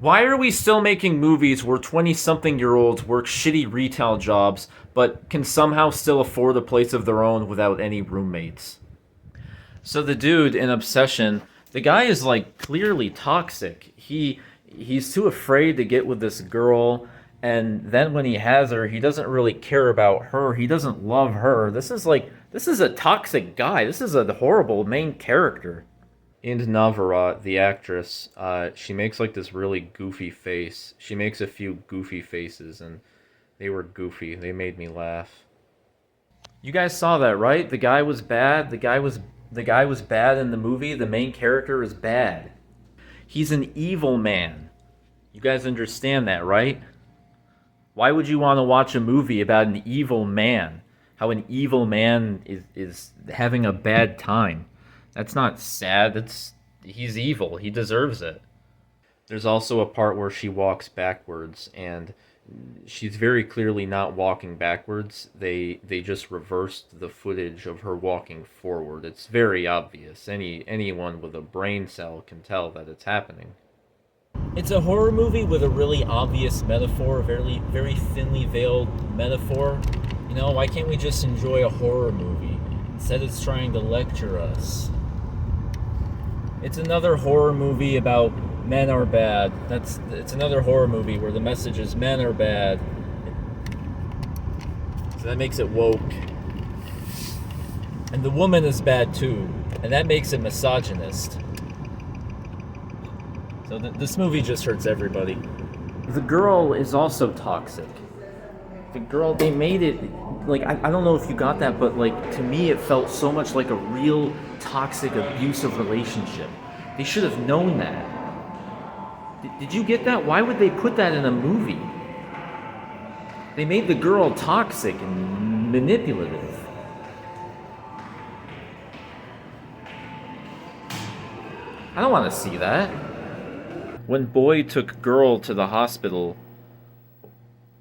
Why are we still making movies where 20-something-year-olds work shitty retail jobs but can somehow still afford a place of their own without any roommates? So the dude in Obsession, the guy is like clearly toxic. He's too afraid to get with this girl, and then when he has her, he doesn't really care about her. He doesn't love her. This is a toxic guy. This is a horrible main character. And Navara, the actress, she makes like this really goofy face. She makes a few goofy faces, and they were goofy. They made me laugh. You guys saw that, right? The guy was bad. The guy was bad in the movie. The main character is bad. He's an evil man. You guys understand that, right? Why would you want to watch a movie about an evil man? How an evil man is having a bad time. That's not sad. He's evil. He deserves it. There's also a part where she walks backwards, and she's very clearly not walking backwards. They just reversed the footage of her walking forward. It's very obvious. Anyone with a brain cell can tell that it's happening. It's a horror movie with a really obvious metaphor, a very, very thinly veiled metaphor. You know, why can't we just enjoy a horror movie? Instead it's trying to lecture us. It's another horror movie about men are bad. It's another horror movie where the message is men are bad. So that makes it woke. And the woman is bad too. And that makes it misogynist. So this movie just hurts everybody. The girl is also toxic. The girl, they made it, like, I don't know if you got that, but, like, to me it felt so much like a real toxic, abusive relationship. They should have known that. Did you get that? Why would they put that in a movie? They made the girl toxic and manipulative. I don't want to see that. When boy took girl to the hospital,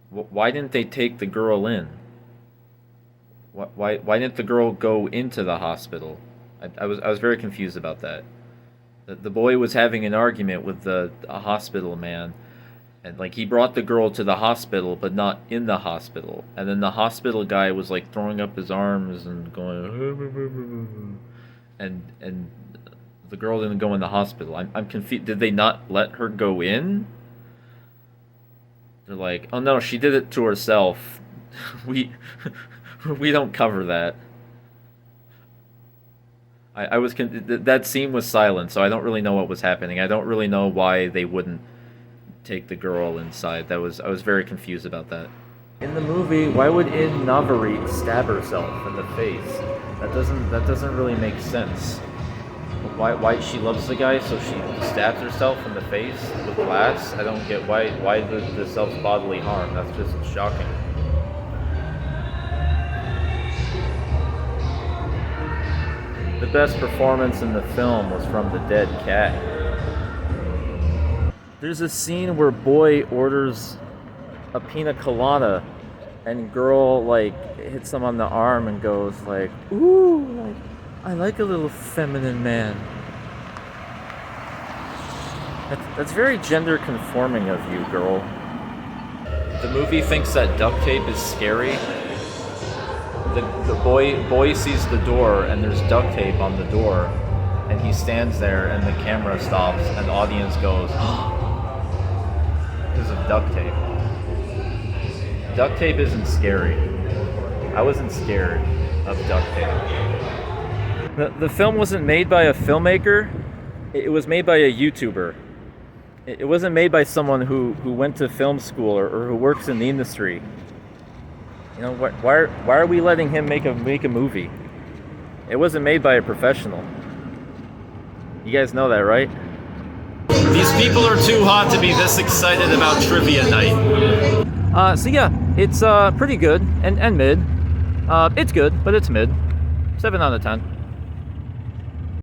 why didn't they take the girl in? Why didn't the girl go into the hospital? I was very confused about that. The boy was having an argument with the hospital man, and like he brought the girl to the hospital, but not in the hospital. And then the hospital guy was like throwing up his arms and going, and the girl didn't go in the hospital. I'm confused. Did they not let her go in? They're like, oh no, she did it to herself. we don't cover that. That scene was silent, so I don't really know what was happening. I don't really know why they wouldn't take the girl inside. I was very confused about that. In the movie, why would Navari stab herself in the face? That doesn't really make sense. Why she loves the guy, so she stabs herself in the face with glass? I don't get why the self-bodily harm. That's just shocking. The best performance in the film was from the dead cat. There's a scene where boy orders a pina colada, and girl like hits him on the arm and goes like, "Ooh, like, I like a little feminine man." That's very gender conforming of you, girl. The movie thinks that duct tape is scary. The boy sees the door and there's duct tape on the door, and he stands there and the camera stops and the audience goes because of duct tape. Duct tape isn't scary. I wasn't scared of duct tape. The film wasn't made by a filmmaker. It was made by a YouTuber. It wasn't made by someone who went to film school or who works in the industry. You know, why are we letting him make a movie? It wasn't made by a professional. You guys know that, right? These people are too hot to be this excited about trivia night. So yeah, it's pretty good and mid. It's good, but it's mid. 7 out of 10.